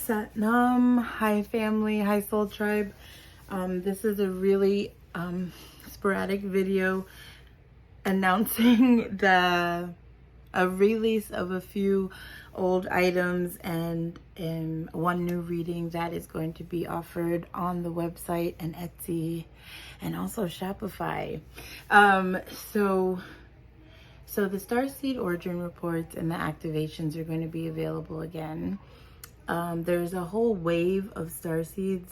Satnam. Hi family, hi soul tribe. This is a really sporadic video announcing a release of a few old items and one new reading that is going to be offered on the website and Etsy and also Shopify. So the Starseed origin reports and the activations are going to be available again. There's a whole wave of starseeds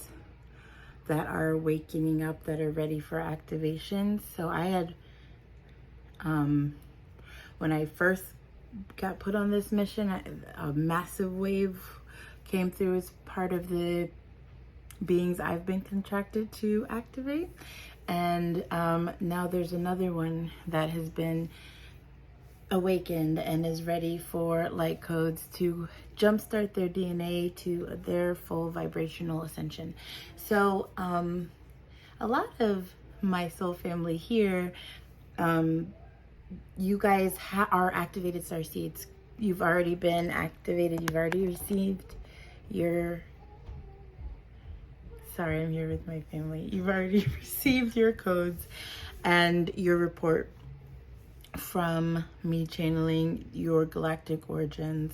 that are awakening up, that are ready for activation. So I had, when I first got put on this mission, a massive wave came through as part of the beings I've been contracted to activate. And now there's another one that has been awakened and is ready for light codes to jumpstart their DNA to their full vibrational ascension. So a lot of my soul family here, you guys are activated starseeds. You've already been activated. You've already received your, sorry, I'm here with my family. You've already received your codes and your report from me channeling your galactic origins.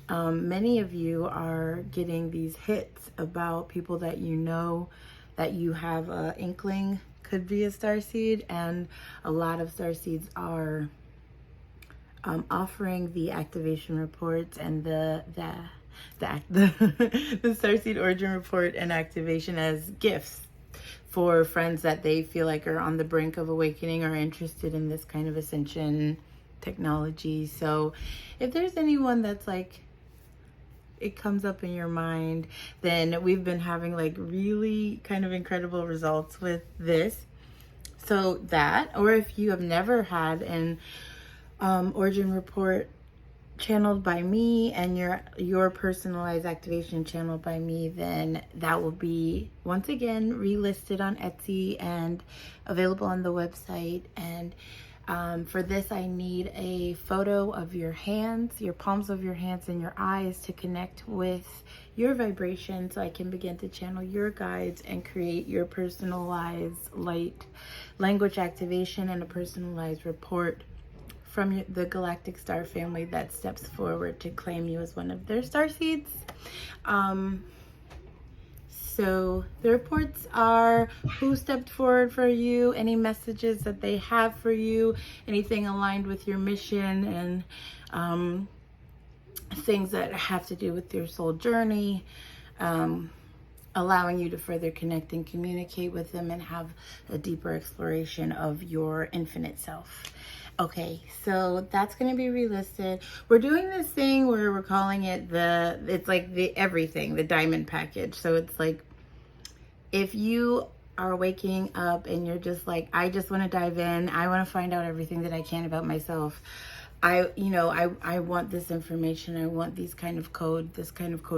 Many of you are getting these hits about people that you know, that you have an inkling could be a starseed, and a lot of starseeds are offering the activation reports and the starseed origin report and activation as gifts for friends that they feel like are on the brink of awakening or interested in this kind of ascension technology. So if there's anyone that's like, it comes up in your mind, then we've been having like really kind of incredible results with this. So that, or if you have never had an origin report channeled by me and your personalized activation channeled by me, then that will be once again relisted on Etsy and available on the website. And for this, I need a photo of your hands, your palms of your hands and your eyes to connect with your vibration, so I can begin to channel your guides and create your personalized light language activation and a personalized report from the galactic star family that steps forward to claim you as one of their star seeds. So the reports are who stepped forward for you, any messages that they have for you, anything aligned with your mission, and things that have to do with your soul journey, allowing you to further connect and communicate with them and have a deeper exploration of your infinite self. Okay, so that's going to be relisted. We're doing this thing where we're calling it it's like the everything, the diamond package. So it's like, if you are waking up and you're just like, I just want to dive in, I want to find out everything that I can about myself, I want this information, I want this kind of code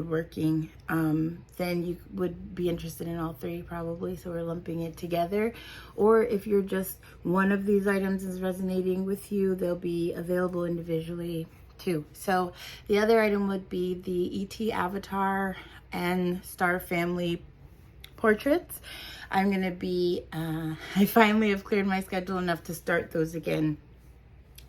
working, then you would be interested in all three probably. So we're lumping it together. Or if you're just one of these items is resonating with you, they'll be available individually too. So the other item would be the ET avatar and star family portraits. I'm going to be, I finally have cleared my schedule enough to start those again.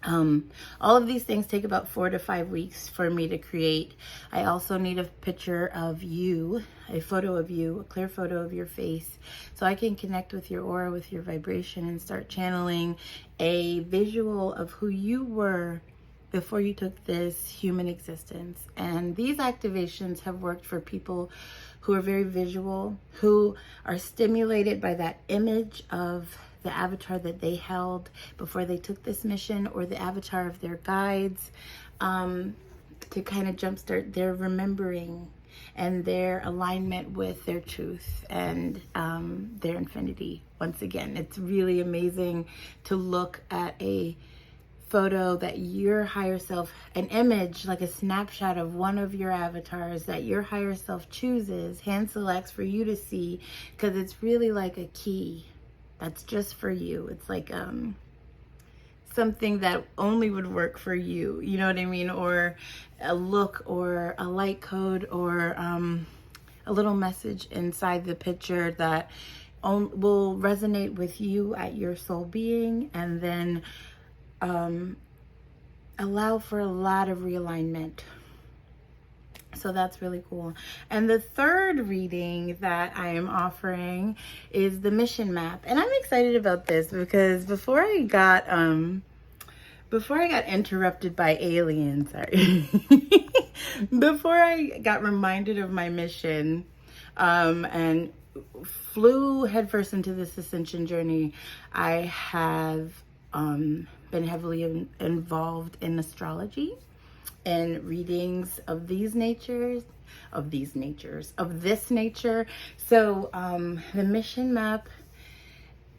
All of these things take about 4 to 5 weeks for me to create. I also need a picture of you, a photo of you, a clear photo of your face, so I can connect with your aura, with your vibration, and start channeling a visual of who you were before you took this human existence. And these activations have worked for people who are very visual, who are stimulated by that image of the avatar that they held before they took this mission, or the avatar of their guides, to kind of jumpstart their remembering and their alignment with their truth and their infinity. Once again, it's really amazing to look at a photo that your higher self, an image, like a snapshot of one of your avatars that your higher self chooses, hand selects for you to see, because it's really like a key that's just for you. It's like something that only would work for you, you know what I mean? Or a look or a light code or a little message inside the picture that will resonate with you at your soul being, and then allow for a lot of realignment. So that's really cool. And the third reading that I am offering is the mission map. And I'm excited about this because before I got interrupted by aliens, sorry, before I got reminded of my mission, and flew headfirst into this ascension journey, I have been heavily involved in astrology and readings of this nature. So the mission map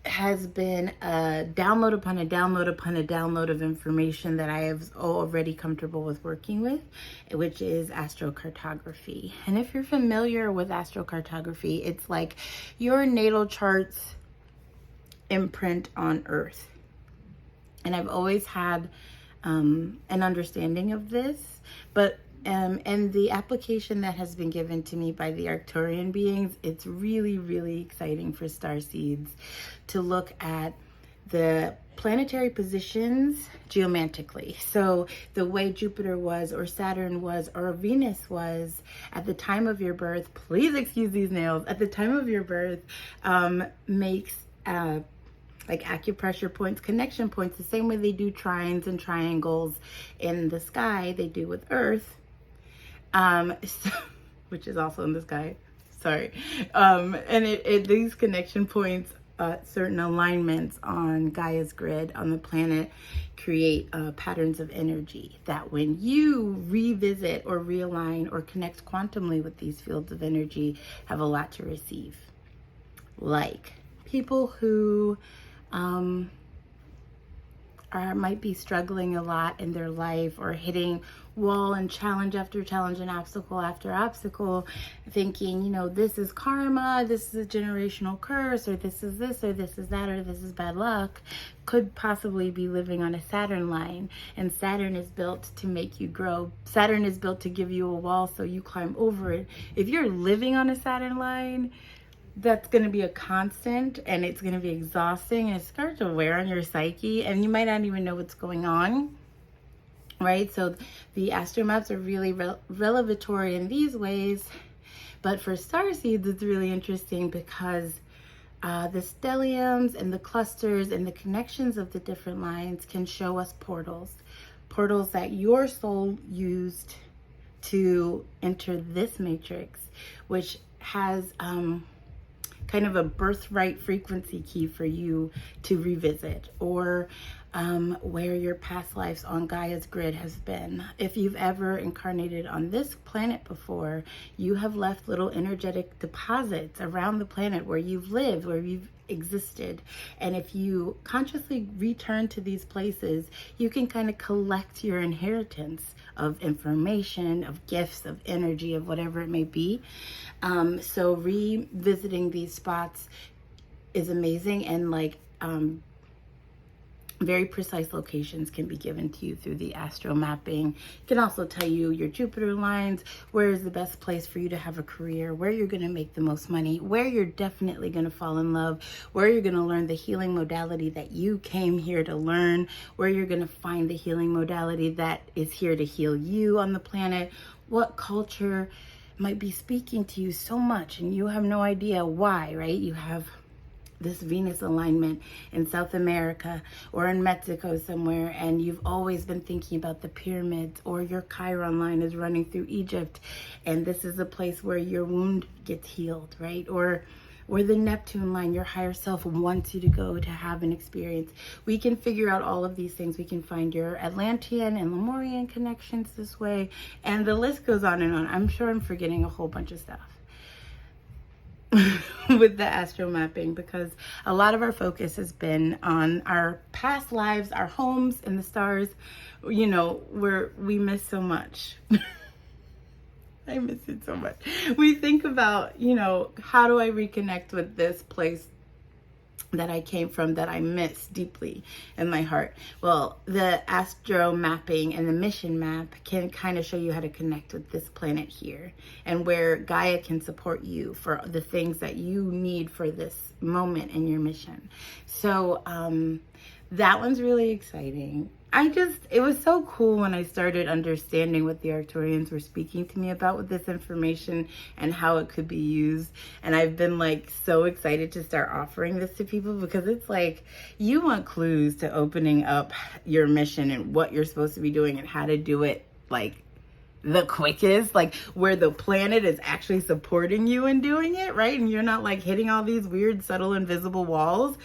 has been a download upon a download upon a download of information that I have already comfortable with working with, which is Astro-cartography. And if you're familiar with Astro-cartography, it's like your natal chart's imprint on Earth. And I've always had an understanding of this, but and the application that has been given to me by the Arcturian beings, it's really, really exciting for starseeds to look at the planetary positions geomantically. So the way Jupiter was, or Saturn was, or Venus was at the time of your birth, please excuse these nails, at the time of your birth, makes like acupressure points, connection points, the same way they do trines and triangles in the sky, they do with Earth, which is also in the sky, sorry. And these connection points, certain alignments on Gaia's grid on the planet create patterns of energy that when you revisit or realign or connect quantumly with these fields of energy, have a lot to receive. Like people who might be struggling a lot in their life, or hitting wall and challenge after challenge and obstacle after obstacle, thinking, you know, this is karma, this is a generational curse, or this is this, or this is that, or this is bad luck, could possibly be living on a Saturn line. And Saturn is built to make you grow. Saturn is built to give you a wall so you climb over it. If you're living on a Saturn line, that's going to be a constant, and it's going to be exhausting, and it starts to wear on your psyche, and you might not even know what's going on, right? So the astro maps are really revelatory in these ways. But for starseeds, it's really interesting because the stelliums and the clusters and the connections of the different lines can show us portals that your soul used to enter this matrix, which has kind of a birthright frequency key for you to revisit, or where your past lives on Gaia's grid has been. If you've ever incarnated on this planet before, you have left little energetic deposits around the planet where you've lived, where you've existed. And if you consciously return to these places, you can kind of collect your inheritance of information, of gifts, of energy, of whatever it may be. So revisiting these spots is amazing, and like very precise locations can be given to you through the astro mapping. It can also tell you your Jupiter lines, where is the best place for you to have a career, where you're going to make the most money, where you're definitely going to fall in love, where you're going to learn the healing modality that you came here to learn, where you're going to find the healing modality that is here to heal you on the planet, what culture might be speaking to you so much and you have no idea why, right? You have this Venus alignment in South America or in Mexico somewhere, and you've always been thinking about the pyramids, or your Chiron line is running through Egypt, and this is a place where your wound gets healed, right? Or the Neptune line, your higher self wants you to go to have an experience. We can figure out all of these things. We can find your Atlantean and Lemurian connections this way, and the list goes on and on. I'm sure I'm forgetting a whole bunch of stuff with the astro mapping, because a lot of our focus has been on our past lives, our homes in the stars, you know, where we miss so much. I miss it so much. We think about, you know, how do I reconnect with this place that I came from that I miss deeply in my heart. Well, the astro mapping and the mission map can kind of show you how to connect with this planet here and where Gaia can support you for the things that you need for this moment in your mission. So that one's really exciting. It was so cool when I started understanding what the Arcturians were speaking to me about with this information and how it could be used. And I've been like so excited to start offering this to people, because it's like, you want clues to opening up your mission and what you're supposed to be doing and how to do it like the quickest, like where the planet is actually supporting you in doing it, right? And you're not like hitting all these weird, subtle, invisible walls.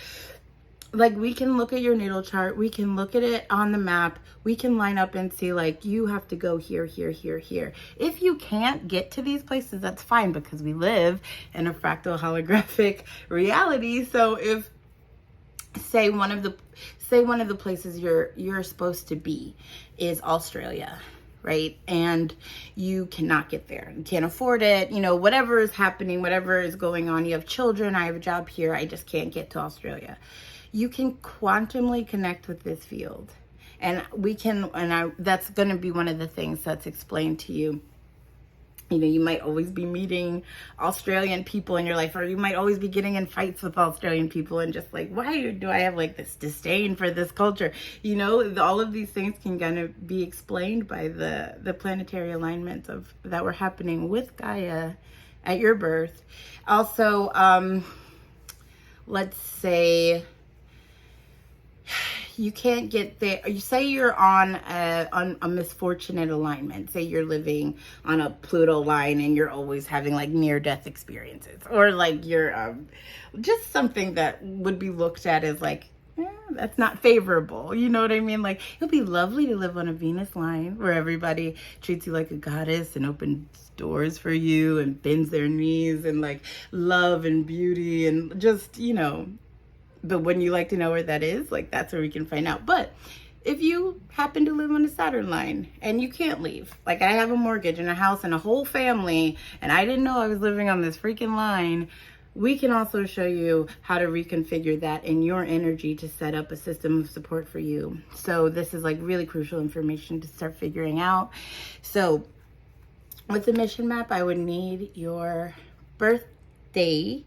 Like, we can look at your natal chart, we can look at it on the map, we can line up and see like, you have to go here, here, here, here. If you can't get to these places, that's fine, because we live in a fractal holographic reality. So if say one of the places you're supposed to be is Australia, right? And you cannot get there. You can't afford it. You know, whatever is happening, whatever is going on, you have children, I have a job here, I just can't get to Australia. You can quantumly connect with this field. And that's going to be one of the things that's explained to you. You know, you might always be meeting Australian people in your life, or you might always be getting in fights with Australian people and just like, why do I have like this disdain for this culture? You know, all of these things can kind of be explained by the planetary alignments that were happening with Gaia at your birth. Also, let's say you can't get there. You say you're on a misfortunate alignment. Say you're living on a Pluto line and you're always having like near-death experiences, or like you're just something that would be looked at as like, that's not favorable. You know what I mean? Like, it'd be lovely to live on a Venus line where everybody treats you like a goddess and opens doors for you and bends their knees and like love and beauty and just, you know. But wouldn't you like to know where that is? Like, that's where we can find out. But if you happen to live on a Saturn line and you can't leave, like I have a mortgage and a house and a whole family, and I didn't know I was living on this freaking line, we can also show you how to reconfigure that in your energy to set up a system of support for you. So this is like really crucial information to start figuring out. So with the mission map, I would need your birthday.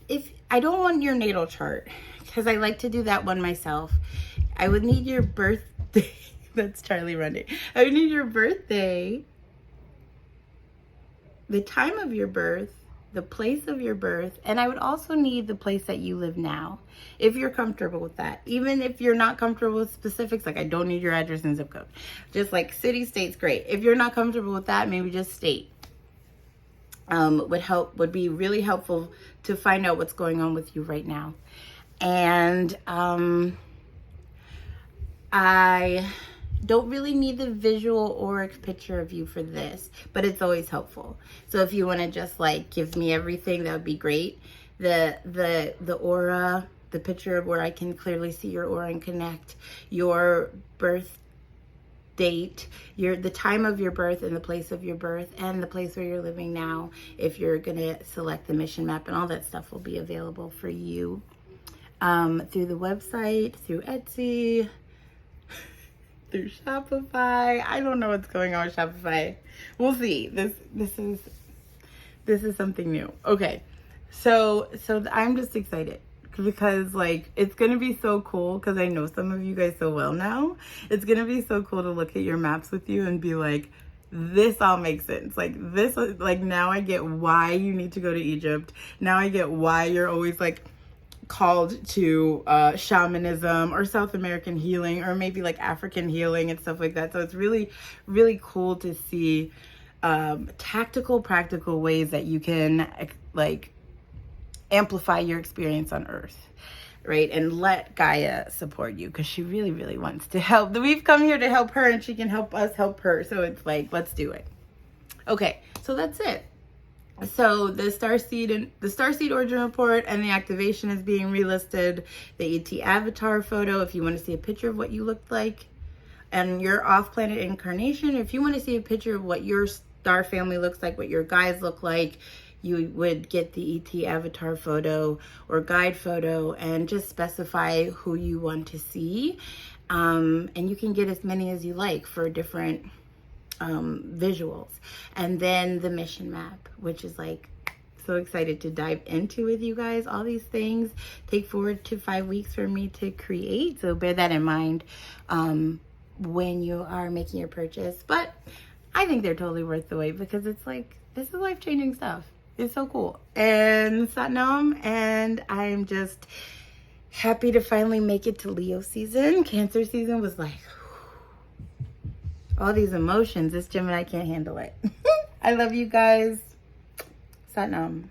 If I don't want your natal chart, because I like to do that one myself, I would need your birthday. That's Charlie running. I would need your birthday, the time of your birth, the place of your birth, and I would also need the place that you live now, if you're comfortable with that. Even if you're not comfortable with specifics, like I don't need your address and zip code. Just like city, state's great. If you're not comfortable with that, maybe just state. Would be really helpful to find out what's going on with you right now. And I don't really need the visual auric picture of you for this, but it's always helpful. So if you want to just like give me everything, that would be great. The aura, the picture of where I can clearly see your aura and connect, your birth date, the time of your birth and the place of your birth, and the place where you're living now. If you're gonna select the mission map, and all that stuff will be available for you through the website, through Etsy, through Shopify. I don't know what's going on with Shopify. We'll see. This is something new. Okay, so I'm just excited, because like it's gonna be so cool, because I know some of you guys so well now. It's gonna be so cool to look at your maps with you and be like, this all makes sense. Like this, like now I get why you need to go to Egypt. Now I get why you're always like called to shamanism or South American healing, or maybe like African healing and stuff like that. So it's really, really cool to see tactical, practical ways that you can like amplify your experience on Earth, right? And let Gaia support you, because she really, really wants to help. We've come here to help her, and she can help us help her. So it's like, let's do it. Okay, so that's it. So the Starseed origin report and the activation is being relisted. The ET avatar photo, if you want to see a picture of what you looked like, and your off-planet incarnation, if you want to see a picture of what your star family looks like, what your guys look like, you would get the ET avatar photo or guide photo and just specify who you want to see. And you can get as many as you like for different visuals. And then the mission map, which is like, so excited to dive into with you guys. All these things take 4 to 5 weeks for me to create, so bear that in mind when you are making your purchase. But I think they're totally worth the wait, because it's like, this is life-changing stuff. It's so cool. And Satnam, and I'm just happy to finally make it to Leo season. Cancer season was like, all these emotions. This Gemini can't handle it. I love you guys. Satnam.